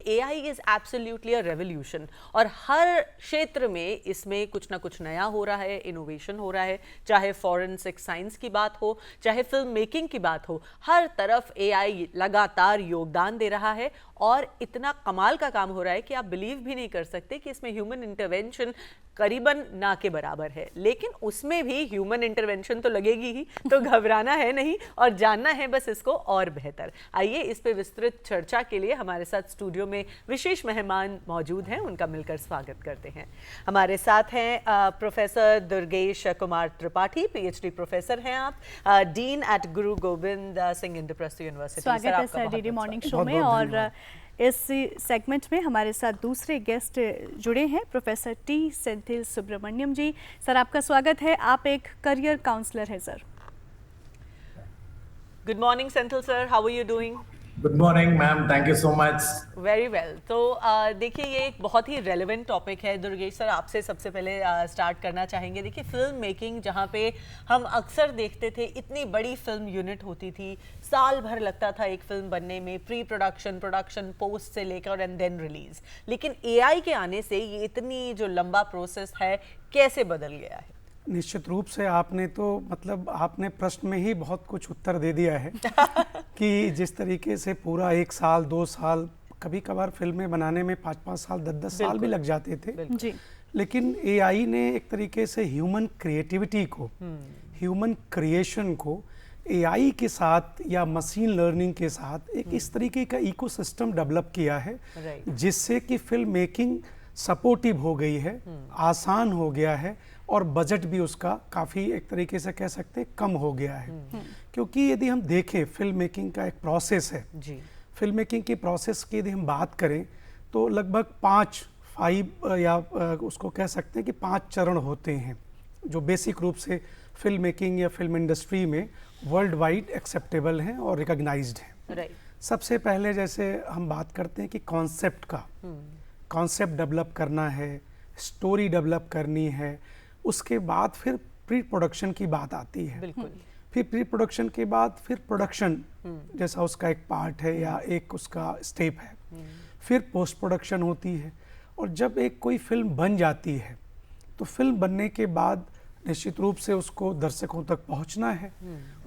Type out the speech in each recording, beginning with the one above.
AI is absolutely a revolution और हर क्षेत्र में इसमें कुछ ना कुछ नया हो रहा है, इनोवेशन हो रहा है, चाहे फॉरेंसिक साइंस की बात हो, चाहे फिल्म मेकिंग की बात हो, हर तरफ AI लगातार योगदान दे रहा है और इतना कमाल का काम हो रहा है कि आप बिलीव भी नहीं कर सकते कि इसमें ह्यूमन इंटरवेंशन करीबन ना के बराबर है। लेकिन उसमें भी ह्यूमन इंटरवेंशन तो लगेगी ही, तो घबराना है नहीं और जानना है बस इसको और बेहतर। आइए इस पे विस्तृत चर्चा के लिए हमारे साथ स्टूडियो में विशेष मेहमान मौजूद हैं, उनका मिलकर स्वागत करते हैं। हमारे साथ हैं professor Durgesh Kumar Tripathi, PhD professor हैं आप, डीन एट गुरु गोविंद सिंह इंद्रप्रस्थ यूनिवर्सिटी। स्वागत है सर डीडी मॉर्निंग शो में। और इस सेगमेंट में हमारे साथ दूसरे गेस्ट जुड़े हैं, professor T Senthil Subramaniam ji. Sir आपका स्वागत है, आप एक करियर काउंसलर हैं sir. Good morning Senthil sir, how are you doing? Good morning ma'am, thank you so much. Very well. तो देखिए ये एक बहुत ही रेलेवेंट टॉपिक है। दुर्गेश सर आपसे सबसे पहले स्टार्ट करना चाहेंगे। देखिए फिल्म मेकिंग जहाँ पे हम अक्सर देखते थे इतनी बड़ी फिल्म यूनिट होती थी, साल भर लगता था एक फिल्म बनने में, प्री प्रोडक्शन, प्रोडक्शन, पोस्ट से लेकर एंड देन रिलीज। लेकिन AI के आने से ये इतनी जो लंबा प्रोसेस है कैसे बदल गया है? निश्चित रूप से आपने तो मतलब आपने प्रश्न में ही बहुत कुछ उत्तर दे दिया है कि जिस तरीके से पूरा 1 साल 2 साल, कभी कभार फिल्में बनाने में 5-5 साल 10-10 साल भी लग जाते थे, जी। लेकिन AI ने एक तरीके से ह्यूमन क्रिएटिविटी को, ह्यूमन क्रिएशन को AI के साथ या मशीन लर्निंग के साथ एक इस तरीके का इकोसिस्टम डेवलप किया है जिससे कि फिल्म मेकिंग सपोर्टिव हो गई है, आसान हो गया है और बजट भी उसका काफ़ी एक तरीके से कह सकते हैं कम हो गया है। क्योंकि यदि हम देखें फिल्म मेकिंग का एक प्रोसेस है जी। फिल्म मेकिंग की प्रोसेस की यदि हम बात करें तो लगभग 5 या उसको कह सकते हैं कि 5 चरण होते हैं जो बेसिक रूप से फिल्म मेकिंग या फिल्म इंडस्ट्री में वर्ल्ड वाइड एक्सेप्टेबल हैं और रिकॉग्नाइज्ड हैं। सबसे पहले जैसे हम बात करते हैं कि कॉन्सेप्ट का, कॉन्सेप्ट डेवलप करना है, स्टोरी डेवलप करनी है, उसके बाद फिर प्री प्रोडक्शन की बात आती है। बिल्कुल। फिर प्री प्रोडक्शन के बाद फिर प्रोडक्शन जैसा उसका एक पार्ट है या एक उसका स्टेप है, फिर पोस्ट प्रोडक्शन होती है। और जब एक कोई फिल्म बन जाती है तो फिल्म बनने के बाद निश्चित रूप से उसको दर्शकों तक पहुंचना है,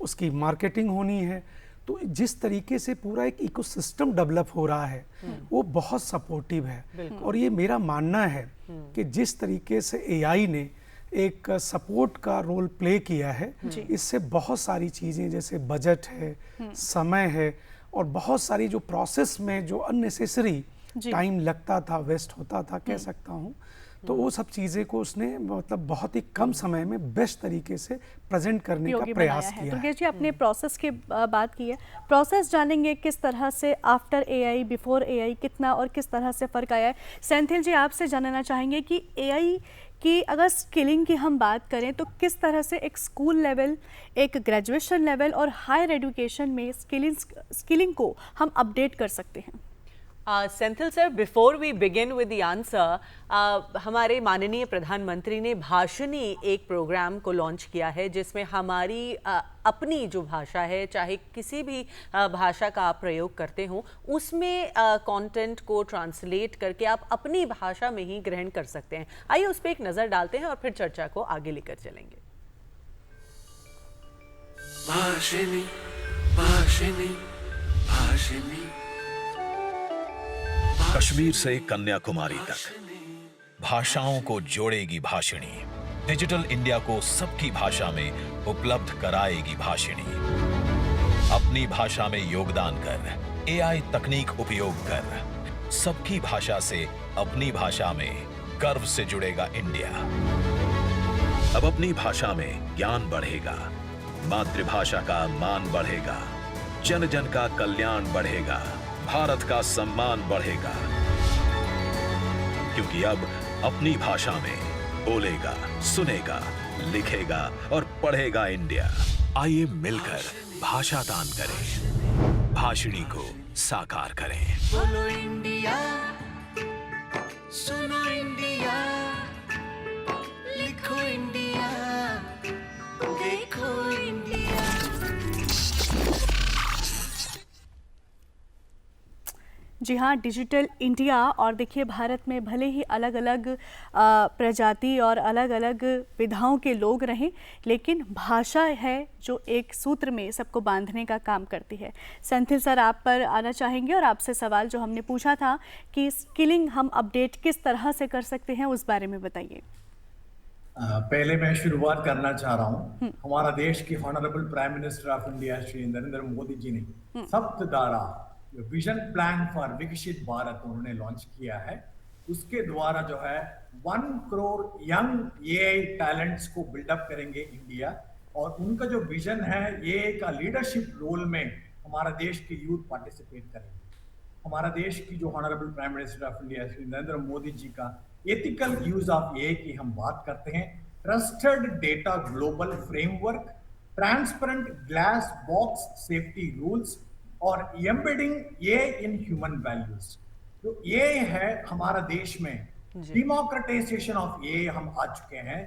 उसकी मार्केटिंग होनी है। तो जिस तरीके से पूरा एक इकोसिस्टम डेवलप हो रहा है वो बहुत सपोर्टिव है। और ये मेरा मानना है कि जिस तरीके से AI ने एक सपोर्ट का रोल प्ले किया है, इससे बहुत सारी चीज़ें जैसे बजट है, समय है और बहुत सारी जो प्रोसेस में जो अननेसेसरी टाइम लगता था, वेस्ट होता था कह सकता हूँ, तो वो सब चीज़ें को उसने मतलब बहुत ही कम समय में बेस्ट तरीके से प्रेजेंट करने का प्रयास किया है। दुर्गेश जी आपने प्रोसेस की बात की है, प्रोसेस जानेंगे किस तरह से आफ्टर AI बिफोर AI कितना और किस तरह से फ़र्क आया है। सेंथिल जी आपसे जानना चाहेंगे कि AI कि अगर स्किलिंग की हम बात करें तो किस तरह से एक स्कूल लेवल, एक ग्रेजुएशन लेवल और हायर एजुकेशन में स्किलिंग को हम अपडेट कर सकते हैं? Senthil sir, before we begin with the answer, हमारे माननीय प्रधानमंत्री ने भाषणी एक प्रोग्राम को लॉन्च किया है जिसमें हमारी अपनी जो भाषा है, चाहे किसी भी भाषा का आप प्रयोग करते हो, उसमें कंटेंट को ट्रांसलेट करके आप अपनी भाषा में ही ग्रहण कर सकते हैं। आइए उस पर एक नज़र डालते हैं और फिर चर्चा को आगे लेकर चलेंगे। भाषिणी भाषिणी भाषिणी। कश्मीर से कन्याकुमारी तक भाषाओं को जोड़ेगी भाषिणी। डिजिटल इंडिया को सबकी भाषा में उपलब्ध कराएगी भाषिणी। अपनी भाषा में योगदान कर, AI तकनीक उपयोग कर, सबकी भाषा से अपनी भाषा में गर्व से जुड़ेगा इंडिया। अब अपनी भाषा में ज्ञान बढ़ेगा, मातृभाषा का मान बढ़ेगा, जन जन का कल्याण बढ़ेगा, भारत का सम्मान बढ़ेगा। क्योंकि अब अपनी भाषा में बोलेगा, सुनेगा, लिखेगा और पढ़ेगा इंडिया। आइए मिलकर भाषा दान करें, भाषिणी को साकार करें। बोलो इंडिया, सुनो इंडिया, लिखो इंडिया, देखो इंडिया। जी हाँ, डिजिटल इंडिया। और देखिए, भारत में भले ही अलग अलग प्रजाति और अलग अलग विधाओं के लोग रहें, लेकिन भाषा है जो एक सूत्र में सबको बांधने का काम करती है। सेंथिल सर, आप पर आना चाहेंगे और आपसे सवाल जो हमने पूछा था कि स्किलिंग हम अपडेट किस तरह से कर सकते हैं, उस बारे में बताइए। पहले मैं शुरुआत करना चाह रहा हूँ। हमारा देश के honourable prime minister of India Shri Narendra Modi ji ने सप्तधारा विजन प्लान फॉर विकसित भारत उन्होंने लॉन्च किया है। उसके द्वारा जो है 1 करोड़ यंग एआई टैलेंट्स को बिल्डअप करेंगे इंडिया, और उनका जो विजन है एआई का लीडरशिप रोल में हमारा देश के यूथ पार्टिसिपेट करेंगे। हमारा देश की जो honourable prime minister of India Shri Narendra Modi ji का एथिकल यूज ऑफ एआई की हम बात करते हैं। Trusted data global framework, transparent glass box safety rules और embedding AI in human values. जो एआई है हमारा देश में डेमोक्रेटाइजेशन ऑफ एआई हम आ चुके हैं।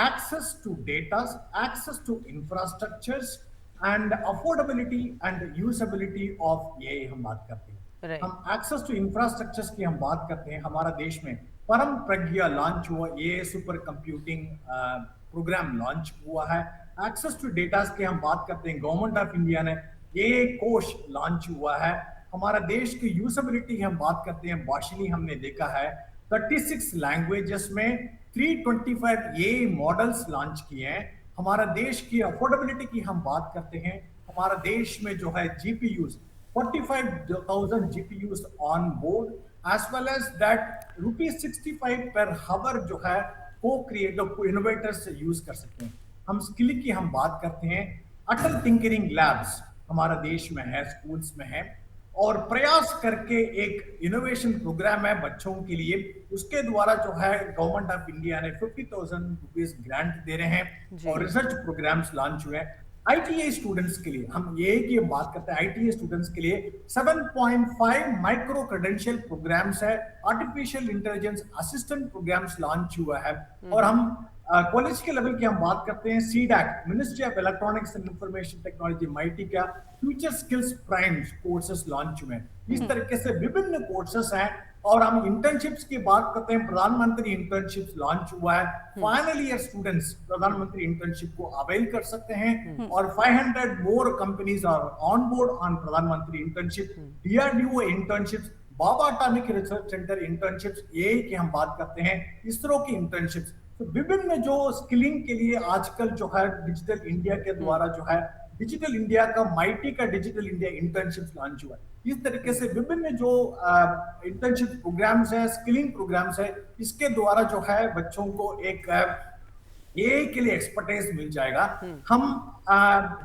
Access to data, access to infrastructures and affordability and usability of AI हम बात करते हैं। हम एक्सेस टू इंफ्रास्ट्रक्चर्स की हम बात करते हैं। हमारा देश में परम प्रज्ञा लॉन्च हुआ, ये सुपर कंप्यूटिंग प्रोग्राम लॉन्च हुआ है। एक्सेस टू डेटा की हम बात करते हैं, गवर्नमेंट ऑफ इंडिया ने ये कोष लॉन्च हुआ है। हमारा देश की यूजेबिलिटी हम बात करते हैं, भाषणी हमने देखा है 36 लैंग्वेजेस में 325 ये मॉडल्स लॉन्च किए हैं। हमारा देश की अफोर्डेबिलिटी की हम बात करते हैं। हमारा देश में जो है GPUs 45,000 GPUs on board, as well as that ₹65 per hour जो है co-creator, co-innovators से यूज कर सकते हैं। हम स्किल की हम बात करते हैं, अटल टिंकरिंग लैब्स हमारा देश में है, स्कूल्स में है, और प्रयास करके एक इनोवेशन प्रोग्राम है बच्चों के लिए। उसके द्वारा जो है गवर्नमेंट ऑफ इंडिया ने 50,000 रुपीज ग्रांट दे रहे हैं और रिसर्च प्रोग्राम्स लॉन्च हुए हैं। आईटीआई स्टूडेंट्स के लिए हम ये की बात करते हैं, आईटीआई स्टूडेंट्स के लिए 7.5 माइक्रो क्रेडेंशियल प्रोग्राम्स है, artificial intelligence assistant programmes launch हुआ है। और हम कॉलेज के लेवल की हम बात करते हैं, CDAC ministry of electronics and information technology MeitY का future skills primes courses launch हुए हैं। इस तरीके से विभिन्न कोर्सेस हैं। और हम इंटर्नशिप्स की बात करते हैं, प्रधानमंत्री इंटर्नशिप लॉन्च हुआ है। फाइनल ईयर स्टूडेंट्स प्रधानमंत्री इंटर्नशिप को अवेल कर सकते हैं और 500 more companies are on board on प्रधानमंत्री internship. DRDO internships, Bhabha Atomic Research Centre internships, ये की हम बात करते हैं, इसरो की इंटर्नशिप्स। तो विभिन्न जो स्किलिंग के लिए आजकल जो है डिजिटल इंडिया के द्वारा जो है डिजिटल इंडिया का माइटी का डिजिटल इंडिया इंटर्नशिप लॉन्च हुआ है। इस तरीके से विभिन्न जो इंटर्नशिप प्रोग्राम्स है, स्किलिंग प्रोग्राम्स है, इसके द्वारा जो है बच्चों को एक एआई के लिए एक्सपर्टाइज मिल जाएगा। हम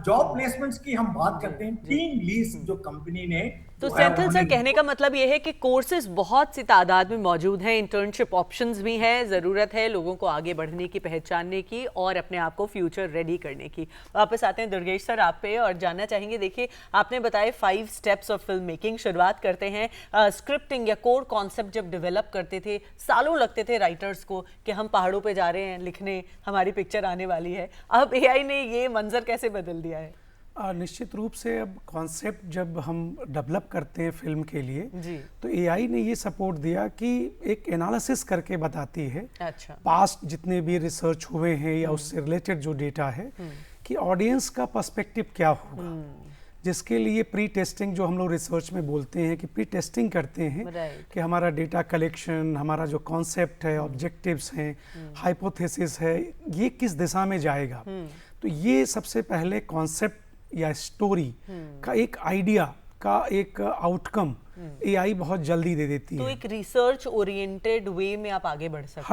जॉब प्लेसमेंट्स की हम बात करते हैं, टीम लीज जो कंपनी ने, तो सेंथिल सर, कहने का मतलब ये है कि कोर्सेज बहुत सी तादाद में मौजूद हैं, इंटर्नशिप ऑप्शंस भी हैं, ज़रूरत है लोगों को आगे बढ़ने की, पहचानने की और अपने आप को फ्यूचर रेडी करने की। वापस आते हैं दुर्गेश सर आप पे और जानना चाहेंगे, देखिए आपने बताया 5 स्टेप्स ऑफ फिल्म मेकिंग। शुरुआत करते हैं स्क्रिप्टिंग या कोर कॉन्सेप्ट जब डेवलप करते थे, सालों लगते थे राइटर्स को कि हम पहाड़ों पर जा रहे हैं लिखने, हमारी पिक्चर आने वाली है। अब एआई ने ये मंजर कैसे बदल दिया है? निश्चित रूप से अब कॉन्सेप्ट जब हम डेवलप करते हैं फिल्म के लिए जी। तो एआई ने ये सपोर्ट दिया कि एक एनालिसिस करके बताती है, अच्छा, पास्ट जितने भी रिसर्च हुए हैं या उससे रिलेटेड जो डेटा है कि ऑडियंस का पर्सपेक्टिव क्या होगा, जिसके लिए प्री टेस्टिंग जो हम लोग रिसर्च में बोलते हैं कि प्री टेस्टिंग करते हैं कि हमारा डेटा कलेक्शन, हमारा जो कॉन्सेप्ट है, ऑब्जेक्टिव्स हैं, हाइपोथेसिस है, ये किस दिशा में जाएगा। तो ये सबसे पहले कॉन्सेप्ट या स्टोरी का एक आइडिया का एक आउटकम एआई बहुत जल्दी दे देती है। तो एक रिसर्च ओरिएंटेड वे में आप आगे बढ़ सकते हैं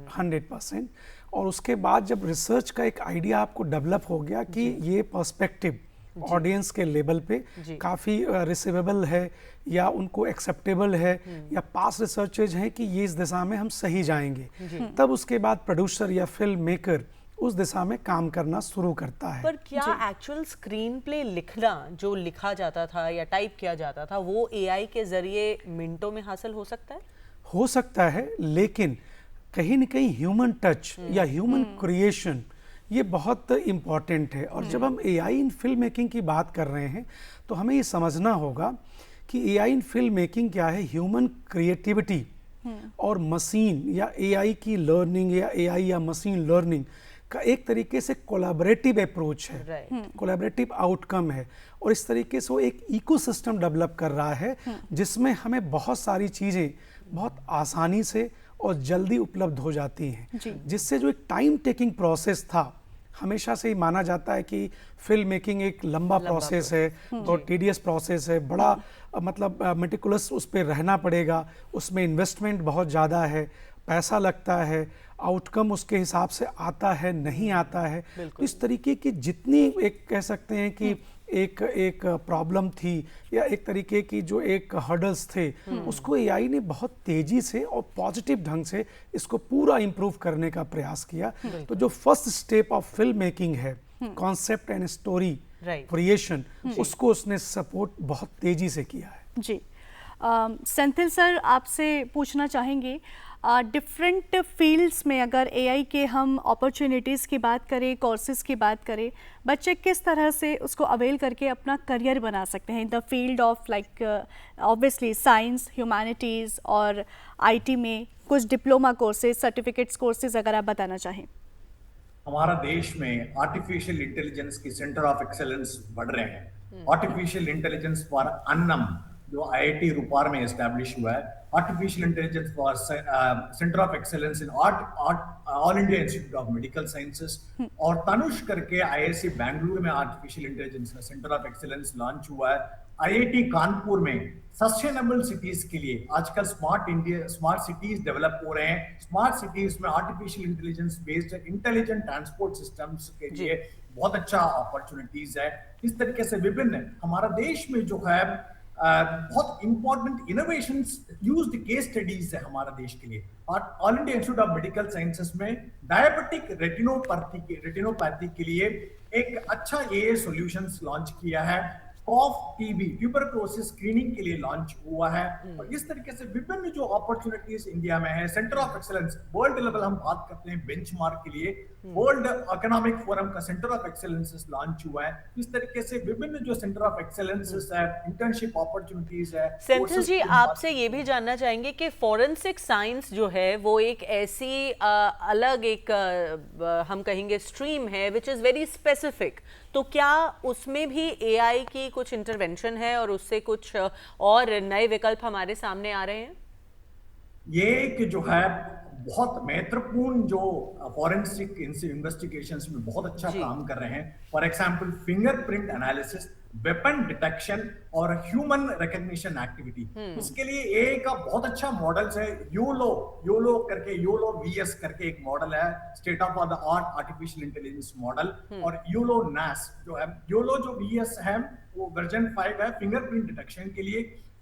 100%। और उसके बाद जब रिसर्च का एक आइडिया आपको डेवलप हो गया कि ये पर्सपेक्टिव ऑडियंस के लेवल पे काफ़ी रिसीवेबल है या उनको एक्सेप्टेबल है या पास रिसर्चेज हैं कि ये इस दिशा में हम सही जाएंगे, तब उसके बाद प्रोड्यूसर या फिल्म मेकर उस दिशा में काम करना शुरू करता है। पर क्या एक्चुअल स्क्रीन प्ले लिखना जो लिखा जाता था या टाइप किया जाता था वो एआई के जरिए मिनटों में हासिल हो सकता है? हो सकता है, लेकिन कहीं न कहीं ह्यूमन टच या ह्यूमन क्रिएशन ये बहुत इम्पॉर्टेंट है। और जब हम एआई इन फिल्म मेकिंग की बात कर रहे हैं तो हमें ये समझना होगा कि एआई इन फिल्म मेकिंग क्या है, ह्यूमन क्रिएटिविटी और मशीन या एआई की लर्निंग या एआई या मशीन लर्निंग का एक तरीके से कोलैबोरेटिव अप्रोच है, कोलैबोरेटिव आउटकम है, और इस तरीके से वो एक इकोसिस्टम डेवलप कर रहा है जिसमें हमें बहुत सारी चीज़ें बहुत आसानी से और जल्दी उपलब्ध हो जाती हैं, जिससे जो एक टाइम टेकिंग प्रोसेस था, हमेशा से ही माना जाता है कि फिल्म मेकिंग एक लंबा प्रोसेस है और टीडियस प्रोसेस है, बड़ा मतलब मेटिकुलस उस पर रहना पड़ेगा, उसमें इन्वेस्टमेंट बहुत ज़्यादा है, पैसा लगता है, आउटकम उसके हिसाब से आता है नहीं आता है। तो इस तरीके की जितनी एक कह सकते हैं कि एक प्रॉब्लम थी या एक तरीके की जो एक हर्डल्स थे, उसको एआई ने बहुत तेजी से और पॉजिटिव ढंग से इसको पूरा इम्प्रूव करने का प्रयास किया। तो जो first step of film making है, कॉन्सेप्ट एंड स्टोरी क्रिएशन, उसको उसने सपोर्ट बहुत तेजी से किया है। जी सेंथिल सर, आपसे पूछना चाहेंगे डिफरेंट फील्ड्स में अगर एआई के हम अपॉर्चुनिटीज़ की बात करें, कोर्सेज की बात करें, बच्चे किस तरह से उसको अवेल करके अपना करियर बना सकते हैं in the field of like obviously science, humanities और आईटी में कुछ डिप्लोमा कोर्सेज, सर्टिफिकेट्स कोर्सेज अगर आप बताना चाहें। हमारा देश में आर्टिफिशियल इंटेलिजेंस की सेंटर ऑफ एक्सेलेंस बढ़ रहे हैं। आर्टिफिशियल इंटेलिजेंस फॉर अन्नम जो आईआईटी रुपार में एस्टैब्लिश हुआ है, artificial intelligence for centre of excellence in all India institute of medical sciences, और तनुष करके आईआईसी बेंगलुरु में आर्टिफिशियल इंटेलिजेंस का सेंटर ऑफ एक्सेलेंस लॉन्च हुआ है। आईआईटी कानपुर में सस्टेनेबल सिटीज के लिए आजकल स्मार्ट सिटीज डेवलप हो रहे हैं। स्मार्ट सिटीज में artificial intelligence based intelligent transport systems के लिए बहुत अच्छा अपॉर्चुनिटीज है। इस तरीके से विभिन्न हमारा देश में जो है बहुत important innovations used case studies है हमारा देश के लिए। और all India institute of medical sciences में डायबिटिक रेटिनोपैथी के लिए एक अच्छा एआई सॉल्यूशंस लॉन्च किया है। कॉफ टीबी ट्यूबरक्लोसिस स्क्रीनिंग के लिए लॉन्च हुआ है। और इस तरीके से विभिन्न जो अपॉर्चुनिटीज इंडिया में है, centre of excellence world level हम बात करते हैं बेंचमार्क के लिए, वर्ल्ड इकोनॉमिक फोरम का सेंटर ऑफ एक्सेलेंस लॉन्च हुआ है। इस तरीके से विभिन्न जो सेंटर ऑफ एक्सेलेंस है, इंटर्नशिप अपॉर्चुनिटीज है। सेंथिल जी, आपसे ये भी जानना चाहेंगे कि फॉरेंसिक साइंस जो है वो एक ऐसी अलग एक हम कहेंगे स्ट्रीम है विच इज वेरी स्पेसिफिक, तो क्या उसमें भी एआई की कुछ इंटरवेंशन है और उससे कुछ और नए विकल्प हमारे सामने आ रहे हैं? ये कि जो है बहुत महत्वपूर्ण जो फॉरेंसिक इन्वेस्टिगेशंस में बहुत अच्छा काम कर रहे हैं। For example fingerprint analysis, weapon detection और ह्यूमन रिकॉग्निशन एक्टिविटी। इसके लिए एआई का बहुत अच्छा मॉडल्स है। योलो करके, योलो वीएस करके एक मॉडल है, state of the art artificial intelligence model, और योलो नास जो है, योलो जो वीएस है वो वर्जन 5 है फिंगरप्रिंट डिटेक्शन के लिए,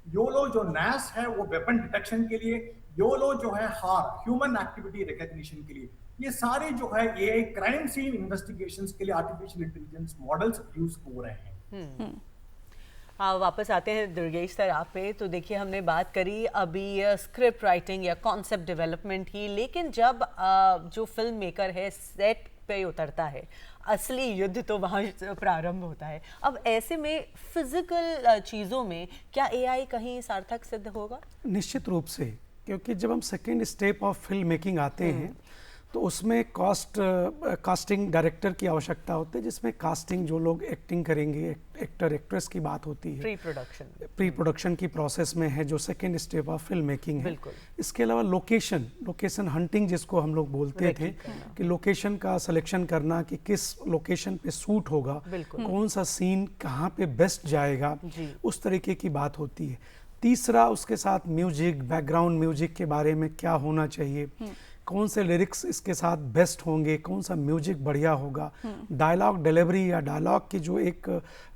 योलो जो नास है वो वेपन डिटेक्शन के लिए, योलो जो है हार ह्यूमन एक्टिविटी रिकॉग्निशन के लिए। ये सारे जो है एआई क्राइम सीन इन्वेस्टिगेशंस के लिए आर्टिफिशियल इंटेलिजेंस मॉडल्स यूज हो रहे हैं। हाँ, वापस आते हैं दुर्गेश सर आप पे। तो देखिए, हमने बात करी अभी स्क्रिप्ट राइटिंग या कॉन्सेप्ट डेवलपमेंट की, लेकिन जब जो फिल्म मेकर है सेट पे उतरता है, असली युद्ध तो वहाँ प्रारंभ होता है। अब ऐसे में फिजिकल चीज़ों में क्या एआई कहीं सार्थक सिद्ध होगा? निश्चित रूप से, क्योंकि जब हम second step of film making आते हैं तो उसमें कास्टिंग डायरेक्टर की आवश्यकता होती है, जिसमें कास्टिंग जो लोग एक्टिंग करेंगे, एक्टर एक्ट्रेस की बात होती है। प्री प्रोडक्शन की प्रोसेस में है जो second step of film making है। इसके अलावा लोकेशन हंटिंग जिसको हम लोग बोलते थे कि लोकेशन का सिलेक्शन करना कि किस लोकेशन पे सूट होगा, कौन सा सीन कहाँ पे बेस्ट जाएगा, उस तरीके की बात होती है। तीसरा, उसके साथ म्यूजिक, बैकग्राउंड म्यूजिक के बारे में क्या होना चाहिए, कौन से लिरिक्स इसके साथ बेस्ट होंगे, कौन सा म्यूजिक बढ़िया होगा, डायलॉग डिलीवरी या डायलॉग की जो एक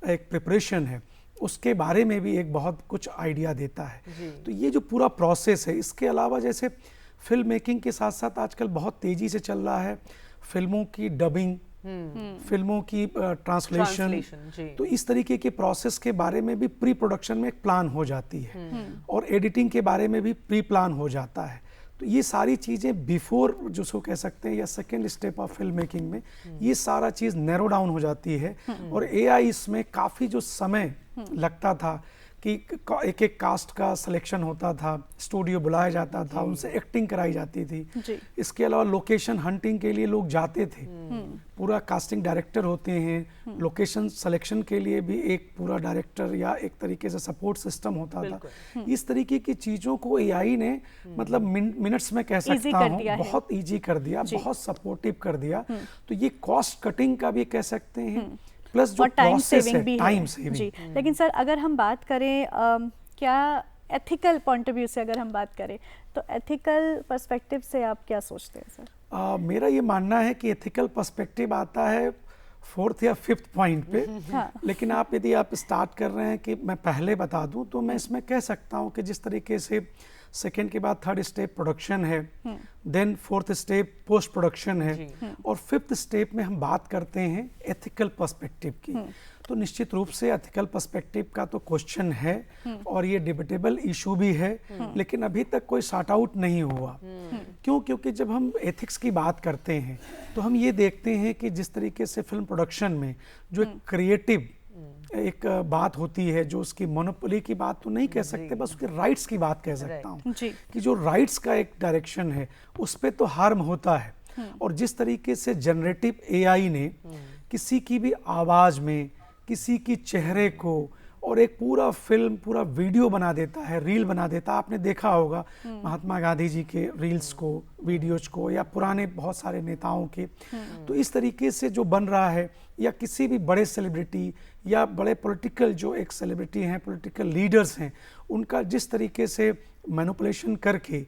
प्रिपरेशन है उसके बारे में भी एक बहुत कुछ आइडिया देता है। तो ये जो पूरा प्रोसेस है, इसके अलावा जैसे फिल्म मेकिंग के साथ साथ आजकल बहुत तेज़ी से चल रहा है फिल्मों की डबिंग, फिल्मों की ट्रांसलेशन। तो इस तरीके के प्रोसेस के बारे में भी प्री प्रोडक्शन में एक प्लान हो जाती है, और एडिटिंग के बारे में भी प्री प्लान हो जाता है। तो ये सारी चीज़ें बिफोर जिसको कह सकते हैं या second step of film making में ये सारा चीज़ नैरो डाउन हो जाती है। और एआई इसमें काफ़ी जो समय लगता था, कि एक एक कास्ट का सिलेक्शन होता था, स्टूडियो बुलाया जाता था, उनसे एक्टिंग कराई जाती थी। इसके अलावा लोकेशन हंटिंग के लिए लोग जाते थे, पूरा कास्टिंग डायरेक्टर होते हैं, लोकेशन सिलेक्शन के लिए भी एक पूरा डायरेक्टर या एक तरीके से सपोर्ट सिस्टम होता था। इस तरीके की चीज़ों को एआई ने मतलब मिनट्स में कह सकता हूँ बहुत ईजी कर दिया, बहुत सपोर्टिव कर दिया। तो ये कॉस्ट कटिंग का भी कह सकते हैं, प्लस जो टाइम प्रोसेस सेविंग है, भी टाइम है। सेविंग। जी, लेकिन सर अगर हम बात करें क्या एथिकल पॉइंट ऑफ व्यू से अगर हम बात करें तो एथिकल पर्सपेक्टिव से आप क्या सोचते हैं सर? मेरा ये मानना है कि एथिकल पर्सपेक्टिव आता है 4th या 5th पॉइंट पे। लेकिन आप यदि आप स्टार्ट कर रहे हैं कि मैं पहले बता दूं तो मैं इसमें कह सकता हूं कि जिस तरीके से सेकेंड के बाद 3rd स्टेप प्रोडक्शन है, then 4th step post production है, और 5th स्टेप में हम बात करते हैं एथिकल पर्सपेक्टिव की। तो निश्चित रूप से एथिकल पर्सपेक्टिव का तो क्वेश्चन है और ये डिबेटेबल इशू भी है, लेकिन अभी तक कोई सॉर्ट आउट नहीं हुआ। क्यों? क्योंकि जब हम एथिक्स की बात करते हैं तो हम ये देखते हैं कि जिस तरीके से फिल्म प्रोडक्शन में जो एक क्रिएटिव एक बात होती है, जो उसकी मोनोपोली की बात तो नहीं कह सकते, बस उसके राइट्स की बात कह सकता हूँ कि जो राइट्स का एक डायरेक्शन है उस पर तो हार्म होता है। और जिस तरीके से जनरेटिव एआई ने किसी की भी आवाज़ में किसी की चेहरे को और एक पूरा फिल्म पूरा वीडियो बना देता है, रील बना देता है। आपने देखा होगा महात्मा गांधी जी के रील्स को, वीडियोज को, या पुराने बहुत सारे नेताओं के। तो इस तरीके से जो बन रहा है, या किसी भी बड़े सेलिब्रिटी या बड़े पॉलिटिकल जो एक सेलिब्रिटी हैं, पॉलिटिकल लीडर्स हैं, उनका जिस तरीके से मैनिपुलेशन करके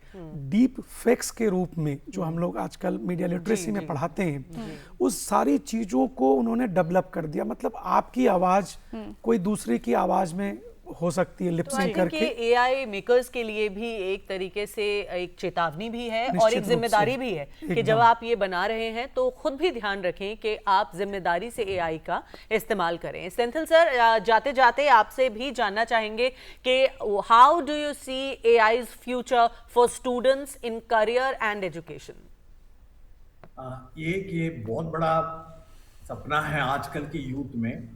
डीप फेक्स के रूप में जो हम लोग आजकल मीडिया लिटरेसी में पढ़ाते हैं, उस सारी चीज़ों को उन्होंने डेवलप कर दिया। मतलब आपकी आवाज़ कोई दूसरे की आवाज़ में हो सकती है, लिपसिंग करके। एआई मेकर्स के लिए भी एक तरीके से एक चेतावनी भी है और एक जिम्मेदारी भी है कि जब आप ये बना रहे हैं तो खुद भी ध्यान रखें कि आप जिम्मेदारी से एआई का इस्तेमाल करें। सेंथिल सर, जाते जाते आपसे भी जानना चाहेंगे कि how do you see AI's future for students in career and education? ये बहुत बड़ा सपना है आजकल की यूथ में,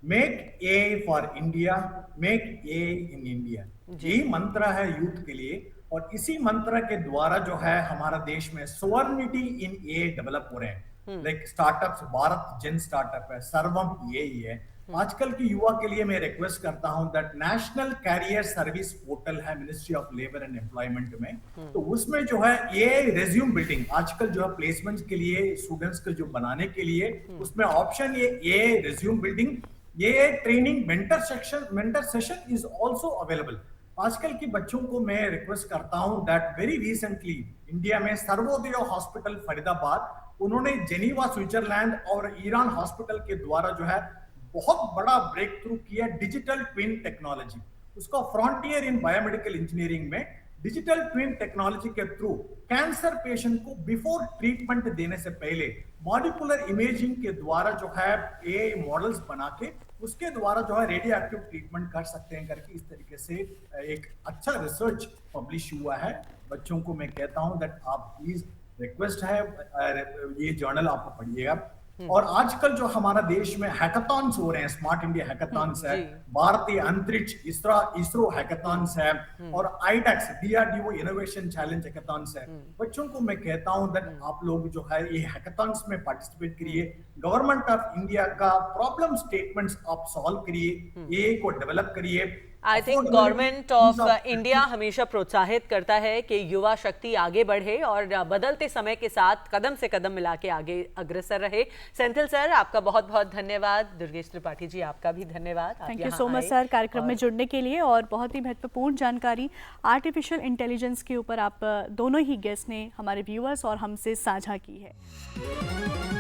make a for India, make a in India. यही मंत्र है यूथ के लिए, और इसी मंत्र के द्वारा जो है हमारा देश में सॉवरेनिटी इन ए डेवलप हो रहे हैं। लाइक स्टार्टअप्स, भारत जन स्टार्टअप है, सर्वम ये ही है। आजकल की युवा के लिए मैं रिक्वेस्ट करता हूं that national career service portal है ministry of labour and employment में, तो उसमें जो है ये रिज्यूम बिल्डिंग आजकल जो है प्लेसमेंट के लिए स्टूडेंट्स को जो बनाने के लिए उसमें ऑप्शन ये रिज्यूम बिल्डिंग, ये training mentor session is also available. आजकल के बच्चों को मैं रिक्वेस्ट करता हूं दैट वेरी रिसेंटली इंडिया में सर्वोदय हॉस्पिटल फरीदाबाद, उन्होंने जेनीवा स्विट्जरलैंड और ईरान हॉस्पिटल के द्वारा जो है बहुत बड़ा ब्रेक थ्रू किया डिजिटल ट्विन टेक्नोलॉजी। उसको फ्रंटियर इन बायोमेडिकल इंजीनियरिंग में डिजिटल ट्विन टेक्नोलॉजी के थ्रू कैंसर पेशेंट को बिफोर ट्रीटमेंट देने से पहले मॉलिक्यूलर इमेजिंग के द्वारा जो है एआई मॉडल्स बना के उसके द्वारा जो है रेडियो एक्टिव ट्रीटमेंट कर सकते हैं करके इस तरीके से एक अच्छा रिसर्च पब्लिश हुआ है। बच्चों को मैं कहता हूं दैट आप प्लीज रिक्वेस्ट है ये जर्नल आपको पढ़िएगा। और आजकल जो हमारा देश में हैकाथॉन्स हो रहे हैं, स्मार्ट इंडिया हैकाथॉन्स है, भारतीय अंतरिक्ष इसरो हैकाथॉन्स है, और ITX DRDO innovation challenge hackathons है। बच्चों को मैं कहता हूं दैट आप लोग जो है ये हैकाथॉन्स में पार्टिसिपेट करिए, गवर्नमेंट ऑफ इंडिया का प्रॉब्लम स्टेटमेंट्स आप सॉल्व करिए, ये को डेवलप करिए। I think government of India हमेशा प्रोत्साहित करता है कि युवा शक्ति आगे बढ़े और बदलते समय के साथ कदम से कदम मिला के आगे अग्रसर रहे। सेंथिल सर, आपका बहुत बहुत धन्यवाद। दुर्गेश त्रिपाठी जी, आपका भी धन्यवाद। Thank you so much sir कार्यक्रम में जुड़ने के लिए, और बहुत ही महत्वपूर्ण जानकारी आर्टिफिशियल इंटेलिजेंस के ऊपर आप दोनों ही गेस्ट ने हमारे व्यूअर्स और हमसे साझा की है।